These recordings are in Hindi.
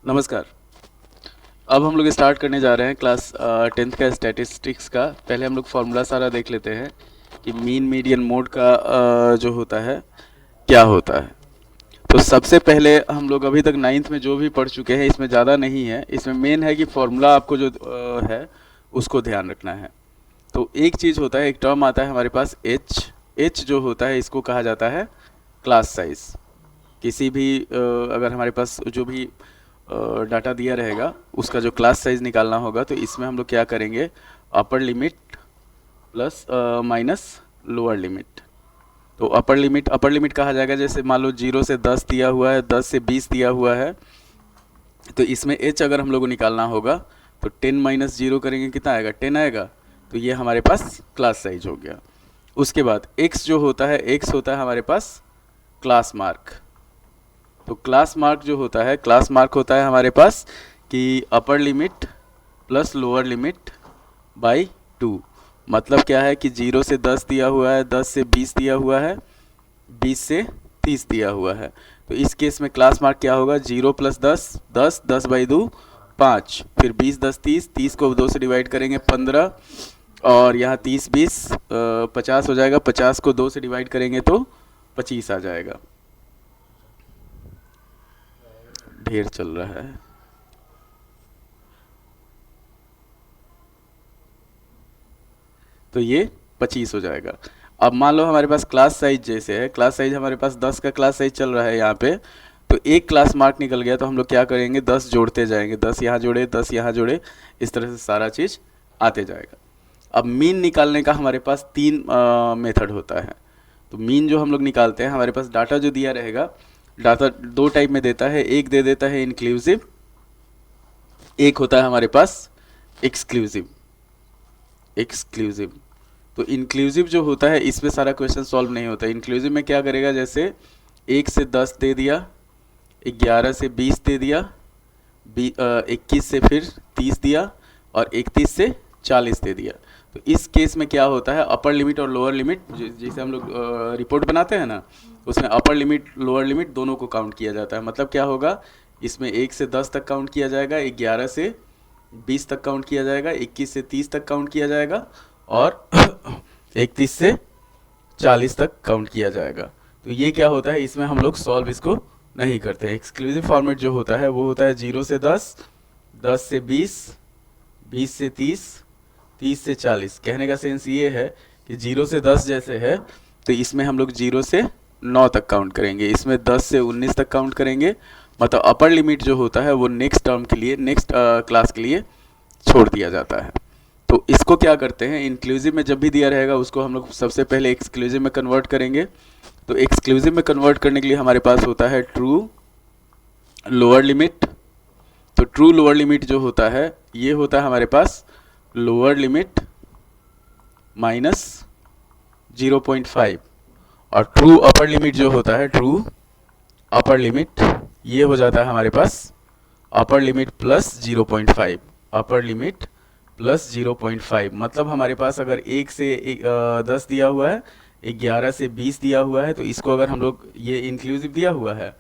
नमस्कार। अब हम लोग स्टार्ट करने जा रहे हैं क्लास 10th का स्टैटिस्टिक्स का। पहले हम लोग फार्मूला सारा देख लेते हैं कि मीन मीडियन मोड का जो होता है क्या होता है। तो सबसे पहले हम लोग अभी तक नाइन्थ में जो भी पढ़ चुके हैं इसमें ज़्यादा नहीं है, इसमें मेन है कि फार्मूला आपको जो है उसको ध्यान रखना है। तो एक चीज़ होता है, एक टर्म आता है हमारे पास एच। एच जो होता है इसको कहा जाता है क्लास साइज। किसी भी अगर हमारे पास जो भी डाटा दिया रहेगा उसका जो क्लास साइज निकालना होगा, तो इसमें हम लोग क्या करेंगे, अपर limit plus minus lower limit. तो अपर लिमिट कहा जाएगा, जैसे मान लो 0 से 10 दिया हुआ है, 10 से 20 दिया हुआ है, तो इसमें एच अगर हम लोग को निकालना होगा तो 10 माइनस 0 करेंगे, कितना आएगा, 10 आएगा। तो ये हमारे पास क्लास साइज हो गया। उसके बाद एक्स जो होता है, एक्स होता है हमारे पास क्लास मार्क। तो क्लास मार्क जो होता है, क्लास मार्क होता है हमारे पास कि अपर limit plus lower limit by 2। मतलब क्या है कि 0 से 10 दिया हुआ है, 10 से 20 दिया हुआ है, 20 से 30 दिया हुआ है। तो इस केस में क्लास मार्क क्या होगा, 0 प्लस 10, 10, 10 बाई 2 5, फिर 20 10 30, 30 को 2 से डिवाइड करेंगे 15, और यहाँ 30 20 50 हो जाएगा, 50 को 2 से डिवाइड करेंगे तो 25 आ जाएगा। ढेर चल रहा है। तो ये 25 हो जाएगा। अब मान लो हमारे पास क्लास साइज जैसे है, क्लास साइज हमारे पास 10 का क्लास साइज चल रहा है यहाँ पे, तो एक क्लास मार्क निकल गया, तो हम लोग क्या करेंगे, 10 जोड़ते जाएंगे, 10 यहाँ जोड़े, 10 यहाँ जोड़े, इस तरह से सारा चीज़ आते जाएगा। अब मीन निकालने का हमारे पास तीन मेथड होता है। तो मीन जो हम लोग निकालते हैं, हमारे पास डाटा जो दिया रहेगा, डाटा दो टाइप में देता है, एक दे देता है इंक्लूसिव, एक होता है हमारे पास एक्सक्लूसिव। एक्सक्लूसिव तो इंक्लूसिव जो होता है इसमें सारा क्वेश्चन सॉल्व नहीं होता। इंक्लूसिव में क्या करेगा, जैसे 1 से 10 दे दिया, 11 से 20 दे दिया, 21 से फिर 30 दिया, और 31 से 40 दे दिया। तो इस केस में क्या होता है, अपर लिमिट और लोअर लिमिट, जैसे हम लोग रिपोर्ट बनाते हैं ना, उसमें अपर लिमिट लोअर लिमिट दोनों को काउंट किया जाता है। मतलब क्या होगा, इसमें 1 से 10 तक काउंट किया जाएगा, 11 से 20 तक काउंट किया जाएगा, 21 से 30 तक काउंट किया जाएगा, और 31 से 40 तक काउंट किया जाएगा। तो ये क्या होता है, इसमें हम लोग सॉल्व इसको नहीं करते। एक्सक्लूसिव फॉर्मेट जो होता है वो होता है 0 से 10, 10 से 20, 20 से 30, 30 से 40। कहने का सेंस ये है कि 0 से 10 जैसे है, तो इसमें हम लोग 0 से 9 तक काउंट करेंगे, इसमें 10 से 19 तक काउंट करेंगे। मतलब अपर लिमिट जो होता है वो नेक्स्ट टर्म के लिए, नेक्स्ट क्लास के लिए छोड़ दिया जाता है। तो इसको क्या करते हैं, इंक्लूसिव में जब भी दिया रहेगा उसको हम लोग सबसे पहले एक्सक्लूसिव में कन्वर्ट करेंगे। तो एक्सक्लूसिव में कन्वर्ट करने के लिए हमारे पास होता है ट्रू लोअर लिमिट। तो ट्रू लोअर लिमिट जो होता है ये होता है हमारे पास लोअर लिमिट माइनस 0.5, और ट्रू अपर लिमिट जो होता है, ट्रू अपर लिमिट, ये हो जाता है हमारे पास upper limit plus 0.5, upper limit plus 0.5। मतलब हमारे पास अगर 1 से 10 दिया हुआ है, 11 से 20 दिया हुआ है, तो इसको अगर हम लोग, ये इंक्लूसिव दिया हुआ है,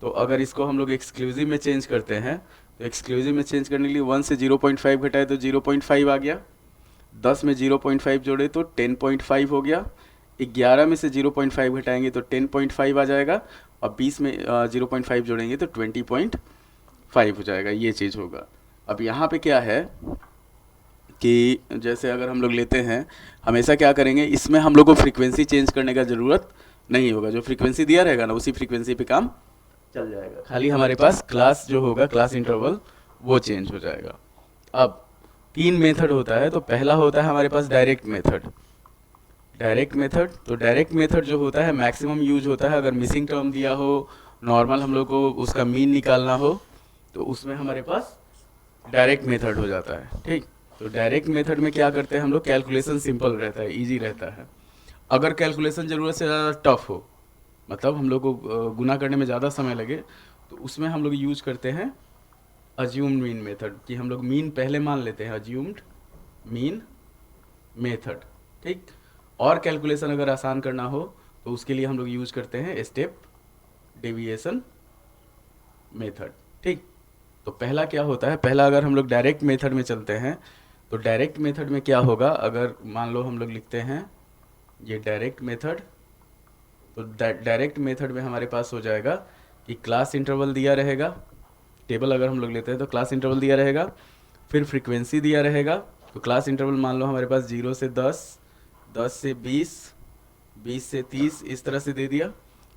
तो अगर इसको हम लोग एक्सक्लूसिव में चेंज करते हैं, तो एक्सक्लूसिव में चेंज करने के लिए 1 से 0.5 घटाए तो 0.5 आ गया, 10 में 0.5 जोड़े तो 10.5 हो गया, 11 में से 0.5 घटाएंगे तो 10.5 आ जाएगा, और 20 में 0.5 जोड़ेंगे तो 20.5 हो जाएगा। ये चीज़ होगा। अब यहाँ पे क्या है कि जैसे अगर हम लोग लेते हैं, हमेशा क्या करेंगे, इसमें हम लोग को फ्रीक्वेंसी चेंज करने का ज़रूरत नहीं होगा। जो फ्रीक्वेंसी दिया रहेगा ना उसी फ्रीक्वेंसी पे काम चल जाएगा, खाली हमारे पास क्लास जो होगा, क्लास इंटरवल, वो चेंज हो जाएगा। अब तीन मेथड होता है। तो पहला होता है हमारे पास डायरेक्ट मेथड। डायरेक्ट मेथड, तो डायरेक्ट मेथड जो होता है मैक्सिमम यूज होता है अगर मिसिंग टर्म दिया हो, नॉर्मल हम लोग को उसका मीन निकालना हो, तो उसमें हमारे पास डायरेक्ट मेथड हो जाता है। ठीक। तो डायरेक्ट मेथड में क्या करते हैं हम लोग, कैलकुलेशन सिंपल रहता है, इजी रहता है। अगर कैलकुलेशन ज़रूरत से ज़्यादा टफ हो, मतलब हम लोग को गुना करने में ज़्यादा समय लगे, तो उसमें हम लोग यूज करते हैं अज्यूम्ड मीन मेथड, कि हम लोग मीन पहले मान लेते हैं, अज्यूम्ड मीन मेथड। ठीक। और कैलकुलेशन अगर आसान करना हो तो उसके लिए हम लोग यूज करते हैं स्टेप डेविएशन मेथड। ठीक। तो पहला क्या होता है, पहला अगर हम लोग डायरेक्ट मेथड में चलते हैं तो डायरेक्ट मेथड में क्या होगा, अगर मान लो हम लोग लिखते हैं ये डायरेक्ट मेथड, तो डायरेक्ट मेथड में हमारे पास हो जाएगा कि क्लास इंटरवल दिया रहेगा, टेबल अगर हम लोग लेते हैं तो क्लास इंटरवल दिया रहेगा, फिर फ्रीक्वेंसी दिया रहेगा। तो क्लास इंटरवल मान लो हमारे पास 0 से 10, 10 से 20, 20 से 30 इस तरह से दे दिया।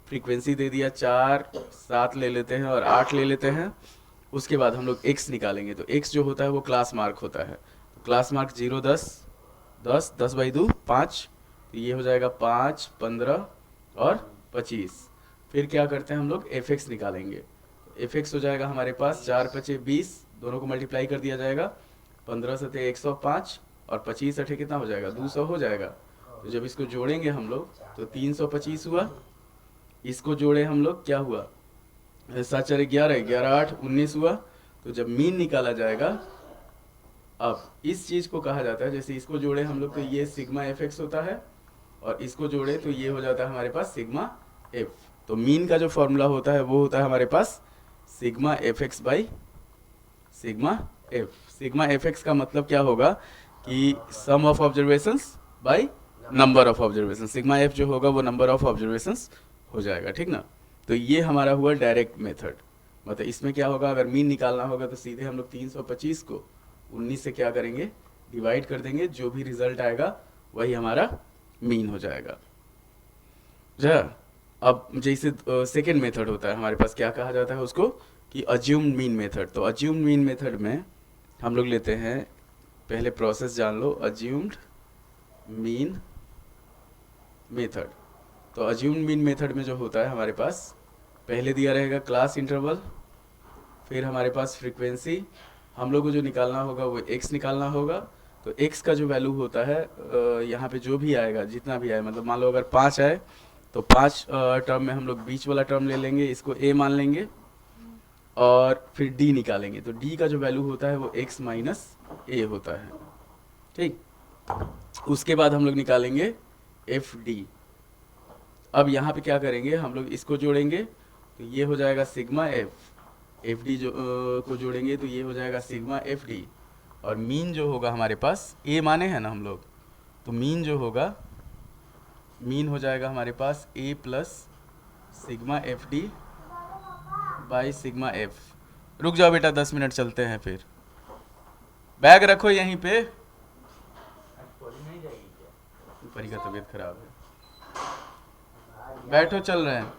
फ्रीक्वेंसी दे दिया 4, 7 ले लेते हैं और 8 ले लेते हैं। उसके बाद हम लोग x निकालेंगे, तो x जो होता है वो क्लास मार्क होता है। तो क्लास मार्क 0, 10, 10, 10 बाई 2 5, तो ये हो जाएगा 5, 15 और 25। फिर क्या करते हैं हम लोग fx निकालेंगे, तो fx हो जाएगा हमारे पास 4 पचे 20, दोनों को मल्टीप्लाई कर दिया जाएगा, 15 सते 105 और 25 अठे कितना हो जाएगा, 200 हो जाएगा। तो जब इसको जोड़ेंगे हम लोग तो 325 हुआ, इसको जोड़े हम लोग क्या हुआ, 7 4 11, 11 8 19 हुआ। तो जब मीन निकाला जाएगा, अब इस चीज़ को कहा जाता है, जैसे इसको जोड़े हम लोग तो ये सिग्मा fx होता है, और इसको जोड़े तो ये हो जाता है हमारे पास सिग्मा f। तो मीन का जो फॉर्मूला होता है वो होता है हमारे पास sigma fx by sigma f। Sigma fx का मतलब क्या होगा कि sum of observations by number of observation. Sigma f जो होगा वो नंबर ऑफ ऑब्जर्वेशंस हो जाएगा, ठीक ना। तो ये हमारा हुआ डायरेक्ट मेथड। मतलब इसमें क्या होगा, अगर मीन निकालना होगा तो सीधे हम लोग 325 को 19 से क्या करेंगे, डिवाइड कर देंगे, जो भी रिजल्ट आएगा वही हमारा मीन हो जाएगा। जा अब जैसे सेकेंड मेथड होता है हमारे पास, क्या कहा जाता है उसको कि अज्यूम्ड मीन मेथड। तो अज्यूम्ड मीन मेथड में हम लोग लेते हैं, पहले प्रोसेस जान लो, अज्यूम्ड मीन मेथड। तो अज्यूम्ड मीन मेथड में जो होता है हमारे पास पहले दिया रहेगा क्लास इंटरवल, फिर हमारे पास फ्रीक्वेंसी, हम लोग को जो निकालना होगा वो x निकालना होगा। तो x का जो वैल्यू होता है यहाँ पे जो भी आएगा, जितना भी आए, मतलब मान लो अगर 5 आए तो 5 टर्म में हम लोग बीच वाला टर्म ले लेंगे, इसको a मान लेंगे, और फिर d निकालेंगे। तो d का जो वैल्यू होता है वो x माइनस a होता है, ठीक। उसके बाद हम लोग निकालेंगे fd। अब यहाँ पे क्या करेंगे, हम लोग इसको जोड़ेंगे तो ये हो जाएगा सिग्मा f, fd जो को जोड़ेंगे तो ये हो जाएगा सिग्मा fd। और मीन जो होगा हमारे पास, a माने हैं ना हम लोग, तो मीन जो होगा, मीन हो जाएगा हमारे पास a plus sigma fd by sigma f। रुक जाओ बेटा, 10 मिनट चलते हैं, फिर बैग रखो यहीं पे, परी का तबीयत खराब है, बैठो, चल रहे हैं।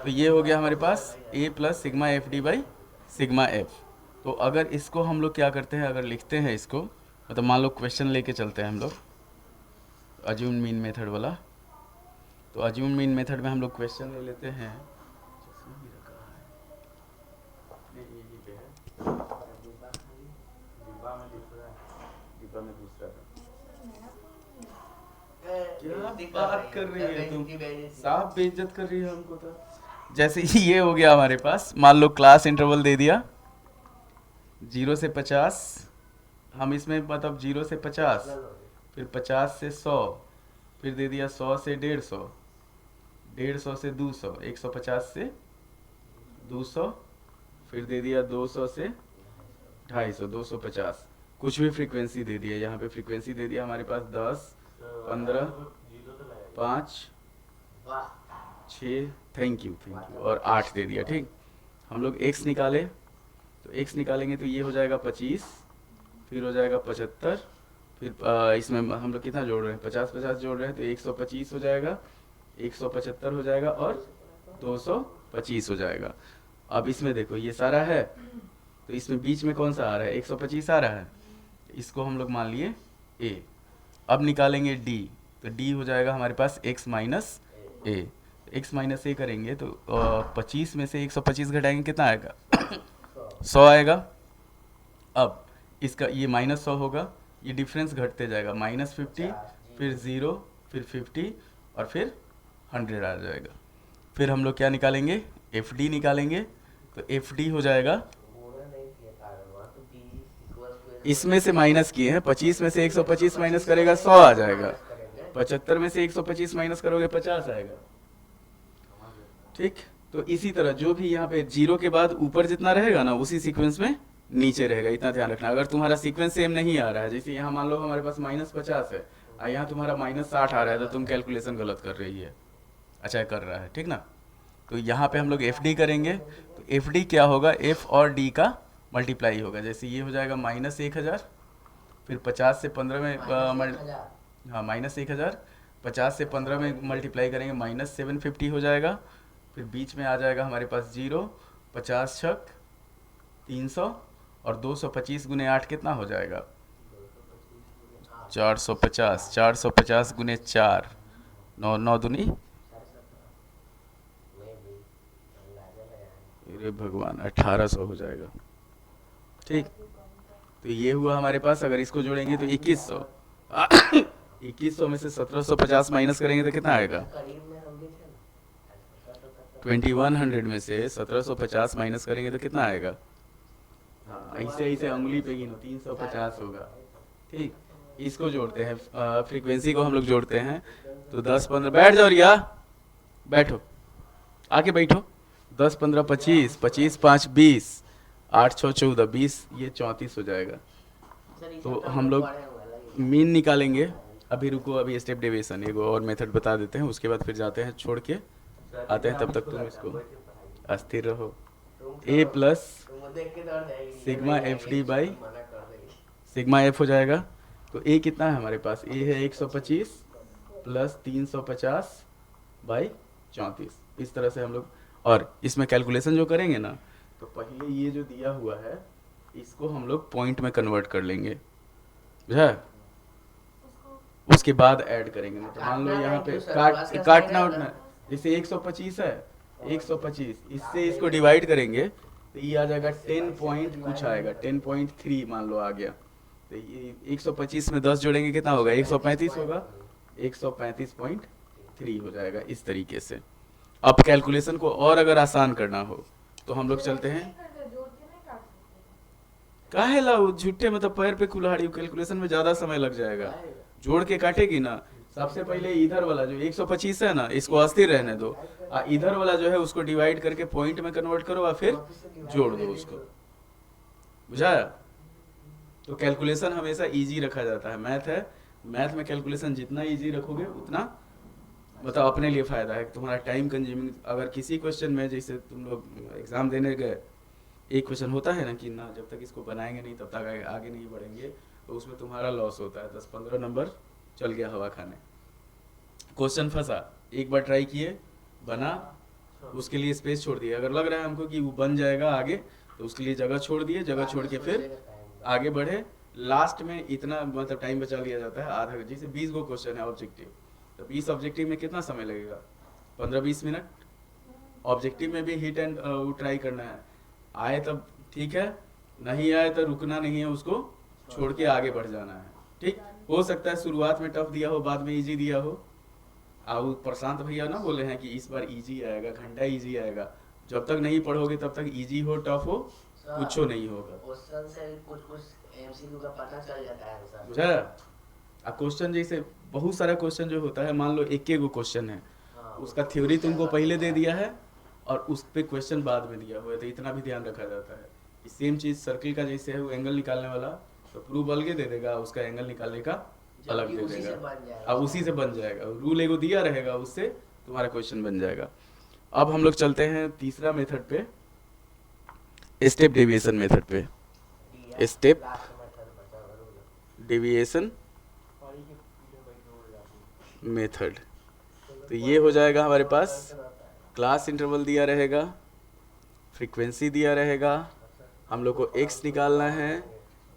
तो ये हो गया हमारे पास a plus sigma fd by sigma f। तो अगर इसको हम लोग क्या करते हैं, अगर लिखते हैं इसको, मतलब मान लो क्वेश्चन लेके चलते हैं हम लोग अज्यूम्ड मीन मेथड वाला। तो अज्यूम्ड मीन मेथड में हम लोग क्वेश्चन ले लेते हैं, क्या बात कर रही है तुम, साफ बेइज्जत कर रही है हमको। तो जैसे ये हो गया हमारे पास, मान लो क्लास इंटरवल दे दिया 0 से 50, हम इसमें मतलब 0 से 50, फिर 50 से 100, फिर दे दिया 100 से 150, 150 से 200, 150 से 200, फिर दे दिया 200 से 250, 250, कुछ भी फ्रीक्वेंसी दे दिया। यहाँ पे फ्रीक्वेंसी दे दिया हमारे पास 10, 15, 5, 6, थैंक यू, और 8 दे दिया, ठीक। हम लोग x निकाले, तो x निकालेंगे तो ये हो जाएगा 25, फिर हो जाएगा 75, फिर इसमें हम लोग कितना जोड़ रहे हैं, 50 50 जोड़ रहे हैं, तो 125 हो जाएगा, 175 हो जाएगा और 225 हो जाएगा। अब इसमें देखो ये सारा है, तो इसमें बीच में कौन सा आ रहा है, 125 आ रहा है, इसको हम लोग मान लिए a। अब निकालेंगे d, तो d हो जाएगा हमारे पास x minus a। x minus a करेंगे तो 25 में से 125 घटाएंगे, कितना आएगा 100 आएगा। अब इसका ये माइनस 100 होगा, ये डिफरेंस घटते जाएगा, -50, फिर 0, फिर 50 और फिर 100 आ जाएगा। फिर हम लोग क्या निकालेंगे, fd निकालेंगे, तो fd हो जाएगा, इसमें से माइनस किए हैं, 25 में से 125 माइनस करेगा 100 आ जाएगा, 75 में से 125 माइनस करोगे 50 आएगा, ठीक। तो इसी तरह जो भी यहाँ पे जीरो के बाद ऊपर जितना रहेगा ना उसी सीक्वेंस में नीचे रहेगा, इतना ध्यान रखना। अगर तुम्हारा सीक्वेंस सेम नहीं आ रहा है, जैसे यहाँ मान लो हमारे पास -50 है और यहाँ तुम्हारा -60 आ रहा है, तो तुम कैलकुलेशन गलत कर रही है, अच्छा कर रहा है, ठीक ना। तो यहाँ पे हम लोग एफ डी करेंगे, तो एफ डी क्या होगा, एफ और डी का मल्टीप्लाई होगा। जैसे ये हो जाएगा -1000, फिर 50 से 15 में हाँ -1000, 50 से 15 में मल्टीप्लाई करेंगे -750 हो जाएगा। फिर बीच में आ जाएगा हमारे पास 0, 50 छक 300 और 225 गुने 8 कितना हो जाएगा, 450, 450 गुने 4, 9 9 दूनी, अरे भगवान 1800 हो जाएगा, ठीक। तो ये हुआ हमारे पास। अगर इसको जोड़ेंगे तो 2100 2100 में से 1750 माइनस करेंगे तो कितना आएगा, 2100 में से 1750 माइनस करेंगे तो कितना आएगा, हाँ ऐसे ऐसे उंगली पे गिनो, 350 होगा, ठीक। इसको जोड़ते हैं, फ्रीक्वेंसी को हम लोग जोड़ते हैं, तो 10 15, बैठ जाओ रिया, बैठो, आके बैठो, 10 15 25, 25 5 20, 8 6 14 20, ये 34 हो जाएगा। तो हम लोग मीन निकालेंगे। अभी रुको, अभी स्टेप डेविएशन एक और मेथड बता देते हैं, उसके बाद फिर जाते हैं छोड़ के आते हैं, तब तक तुम इसको अस्थिर रहो। A plus sigma F D by sigma F हो जाएगा। तो ए कितना है हमारे पास, ए है 125 प्लस 350 बाई 34। इस तरह से हम लोग, और इसमें कैलकुलेशन जो करेंगे ना, तो पहले ये जो दिया हुआ है इसको हम लोग पॉइंट में कन्वर्ट कर लेंगे, बुझा, उसके बाद ऐड करेंगे। तो मान लो यहाँ पे काटना उठना, जैसे 125 है, 125 इससे इसको डिवाइड करेंगे तो ये आ जाएगा 10 पॉइंट कुछ आएगा, 10.3 मान लो आ गया। तो ये 125 में 10 जोड़ेंगे कितना होगा, 135 होगा, 135.3 हो जाएगा। इस तरीके से अब कैलकुलेशन को और अगर आसान करना हो तो हम लोग चलते हैं, काहे लाओ झूठे मतलब पैर पे कुल्हाड़ी, कैलकुलेशन में ज्यादा समय लग जाएगा, जोड़ के काटेगी ना। सबसे पहले इधर वाला जो 125 है ना, इसको अस्थिर रहने दो, इधर वाला जो है उसको डिवाइड करके पॉइंट में कन्वर्ट करो और फिर जोड़ दो उसको, बुझाया। तो कैलकुलेशन हमेशा इजी रखा जाता है, मैथ है, मैथ में कैलकुलेशन जितना इजी रखोगे उतना मतलब अपने लिए फायदा है। तुम्हारा टाइम कंज्यूमिंग, अगर किसी क्वेश्चन में, जैसे तुम लोग एग्जाम देने गए, एक क्वेश्चन होता है ना कि ना जब तक इसको बनाएंगे नहीं तब तक आगे नहीं बढ़ेंगे, तो उसमें तुम्हारा लॉस होता है, 10-15 नंबर चल गया हवा खाने। क्वेश्चन फंसा, एक बार ट्राई किए, बना, उसके लिए स्पेस छोड़ दिए, अगर लग रहा है हमको कि वो बन जाएगा आगे, तो उसके लिए जगह छोड़ दिए, जगह छोड़ के फिर आगे बढ़े। लास्ट में इतना मतलब टाइम बचा लिया जाता है आधा, जैसे 20 गो क्वेश्चन है ऑब्जेक्टिव, तो 20 ऑब्जेक्टिव में कितना समय लगेगा, 15-20 मिनट। ऑब्जेक्टिव में भी हिट एंड वो ट्राई करना है, आए तब ठीक है, नहीं आए तो रुकना नहीं है, उसको छोड़ के आगे बढ़ जाना है, ठीक। हो सकता है शुरुआत में टफ दिया हो, बाद में इजी दिया हो। अब प्रशांत भैया ना बोले हैं कि इस बार इजी आएगा, घंटा इजी आएगा। जब तक नहीं पढ़ोगे तब तक इजी हो टफ हो कुछ नहीं होगा, क्वेश्चन से कुछ एमसीक्यू का पता चल जाता है सर, बुझा। क्वेश्चन जैसे बहुत सारा क्वेश्चन जो होता है, मान लो एक गो क्वेश्चन है, उसका थ्योरी तुमको पहले दे दिया है और उस पे क्वेश्चन बाद में दिया हुआ है, तो इतना भी ध्यान रखा जाता है। सेम चीज सर्किल का जैसे है, वो एंगल निकालने वाला तो प्रूफ अलग दे देगा, उसका एंगल निकालने का अलग दे देगा, अब उसी से बन जाएगा, रूल एगो दिया रहेगा, उससे तुम्हारा क्वेश्चन बन जाएगा। अब हम लोग चलते हैं तीसरा मेथड पे, स्टेप डेविएशन मेथड पे। स्टेप डेविएशन मेथड, तो ये हो जाएगा हमारे पास, क्लास इंटरवल दिया रहेगा, फ्रीक्वेंसी दिया रहेगा, हम लोग को x निकालना है,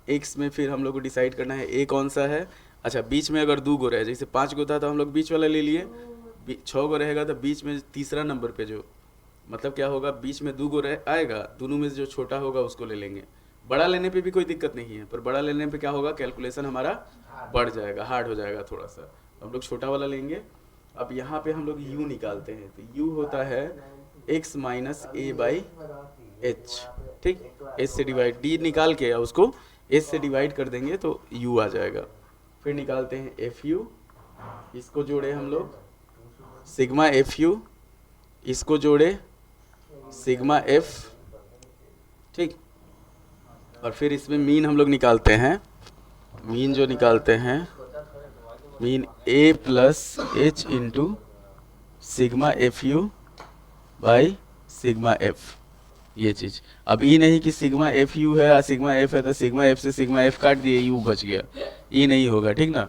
x में फिर हम लोग को डिसाइड करना है a कौन सा है। अच्छा, बीच में अगर 2 गो रहे, जैसे 5 गो था तो हम लोग बीच वाला ले लिए, 6 गो रहेगा तो बीच में तीसरा नंबर पे जो मतलब क्या होगा, बीच में 2 गो आएगा, दोनों में जो छोटा होगा उसको ले लेंगे। बड़ा लेने पे भी कोई दिक्कत नहीं है, पर बड़ा लेने पे क्या होगा, कैलकुलेशन हमारा बढ़ जाएगा, हार्ड हो जाएगा थोड़ा सा, हम लोग छोटा वाला लेंगे। अब यहाँ पे हम लोग u निकालते हैं, तो u होता है x minus a by h, ठीक। h से डिवाइड, d निकाल के उसको h से डिवाइड कर देंगे तो u आ जाएगा। फिर निकालते हैं fu, इसको जोड़े हम लोग सिग्मा fu, इसको जोड़े सिग्मा एफ, ठीक। और फिर इसमें मीन हम लोग निकालते हैं। मीन जो निकालते हैं, mean A plus H into sigma F U by sigma F, ये चीज। अब ई नहीं कि सिग्मा एफ यू है और सिग्मा एफ है तो सिग्मा एफ से सिग्मा एफ काट दिए, यू बच गया, ई नहीं होगा, ठीक ना।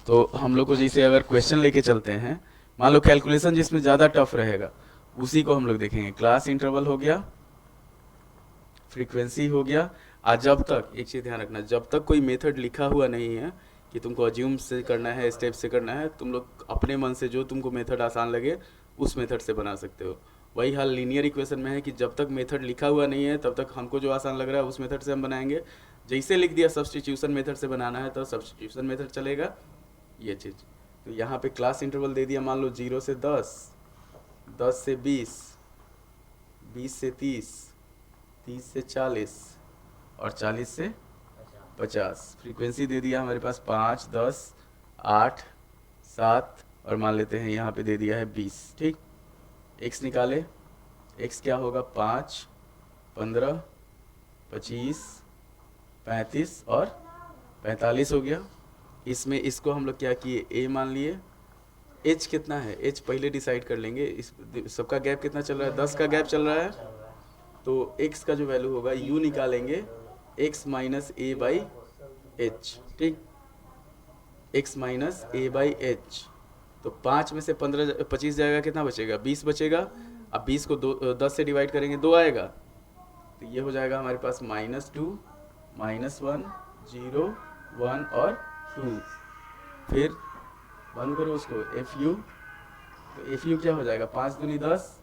तो हम लोग को जैसे अगर क्वेश्चन लेके चलते हैं, मान लो कैलकुलेशन जिसमें ज़्यादा टफ रहेगा उसी को हम लोग देखेंगे। क्लास इंटरवल हो गया, फ्रीक्वेंसी हो गया। आज जब तक एक चीज़ ध्यान रखना, जब तक कोई मेथड लिखा हुआ नहीं है कि तुमको अज्यूम से करना है, स्टेप से करना है, तुम लोग अपने मन से जो तुमको मेथड आसान लगे उस मेथड से बना सकते हो। वही हाल लीनियर इक्वेशन में है कि जब तक मेथड लिखा हुआ नहीं है तब तक हमको जो आसान लग रहा है उस मेथड से हम बनाएंगे। जैसे लिख दिया सब्स्टिट्यूशन मेथड से बनाना है तो सब्स्टिट्यूशन मेथड चलेगा, ये चीज़। तो यहाँ पे क्लास इंटरवल दे दिया, मान लो 0 से 10, 10 से 20, 20 से 30, 30 से 40 और 40 से 50। फ्रीक्वेंसी दे दिया हमारे पास 5, 10, 8, 7 और मान लेते हैं यहाँ पे दे दिया है 20, ठीक। एक्स निकाले, एक्स क्या होगा, 5, 15, 25, 35 और 45 हो गया। इसमें इसको हम लोग क्या किए, ए मान लिए। एच कितना है, एच पहले डिसाइड कर लेंगे। इस सबका गैप कितना चल रहा है, 10 का गैप चल रहा है। तो x का जो वैल्यू होगा u निकालेंगे, x minus A by H, ठीक। x minus A by H. तो 5 में से 25 जाएगा, कितना बचेगा, 20 बचेगा। अब 20 को 10 से डिवाइड करेंगे, 2 आएगा। तो ये हो जाएगा हमारे पास -2, -1, 0, 1 और 2। फिर बंद करो उसको, एफ यू। तो एफ यू क्या हो जाएगा, 5 दूनी 10,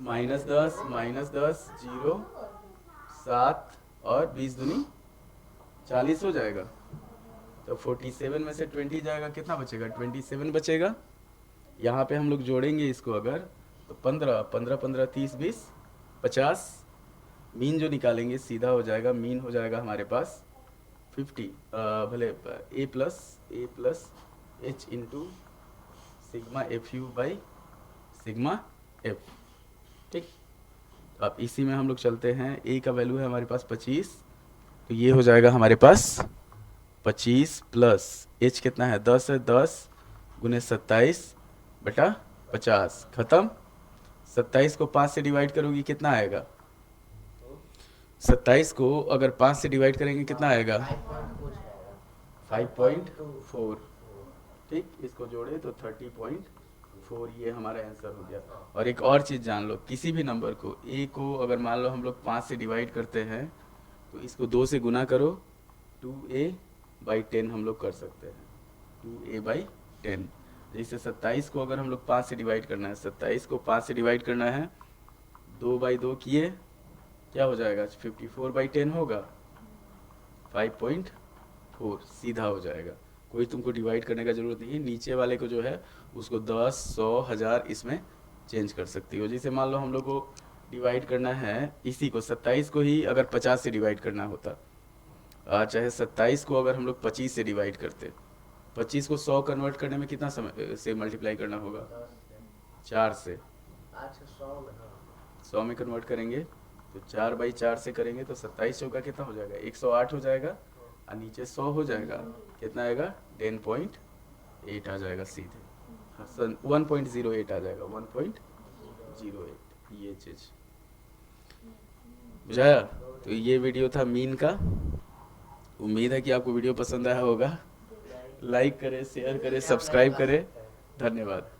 -10, -10, 0, 7 और 20 दूनी 40 हो जाएगा। तो 47 में से 20 जाएगा, कितना बचेगा, 27 बचेगा। यहाँ पे हम लोग जोड़ेंगे इसको अगर, तो 15, 15, 15, 30, 20, 50। मीन जो निकालेंगे सीधा हो जाएगा, मीन हो जाएगा हमारे पास 50, भले A plus H into sigma F U by sigma F, ठीक। अब इसी में हम लोग चलते हैं, ए का वैल्यू है हमारे पास 25, तो ये हो जाएगा हमारे पास 25 प्लस एच कितना है, 10 है, 10 गुने 27 बटा 50, खत्म। 27 को 5 से डिवाइड करोगी कितना आएगा, 27 को अगर 5 से डिवाइड करेंगे कितना आएगा, 5.4, ठीक। इसको जोड़े तो 30.4, ये हमारा आंसर हो गया। और एक और चीज़ जान लो, किसी भी नंबर को ए को अगर मान लो हम लोग 5 से डिवाइड करते हैं तो इसको 2 से गुना करो, 2a/10 हम लोग कर सकते हैं, 2a/10। जैसे 27 को अगर हम लोग 5 से डिवाइड करना है, 27 को 5 से डिवाइड करना है, 2/2 किए, क्या हो जाएगा, 54/10 होगा, 5.4 सीधा हो जाएगा। कोई तुमको डिवाइड करने का ज़रूरत नहीं है। नीचे वाले को जो है उसको 10, 100, 1000 इसमें चेंज कर सकती हो। जैसे मान लो हम लोग को डिवाइड करना है इसी को, 27 को ही अगर 50 से डिवाइड करना होता, चाहे 27 को अगर हम लोग 25 से डिवाइड करते, 25 को 100 कन्वर्ट करने में कितना समय से मल्टीप्लाई करना होगा, 4 से। 100 में कन्वर्ट करेंगे तो 4/4 से करेंगे तो 27 चौका कितना हो जाएगा, 108 हो जाएगा। और नीचे 100 हो जाएगा, कितना आएगा, 10.8 आ जाएगा सीधे, 1.08 आ जाएगा, 1.08, ये चीज़ बुझाया। तो ये वीडियो था मीन का। उम्मीद है कि आपको वीडियो पसंद आया होगा। लाइक करें, शेयर करें, सब्सक्राइब करें। धन्यवाद।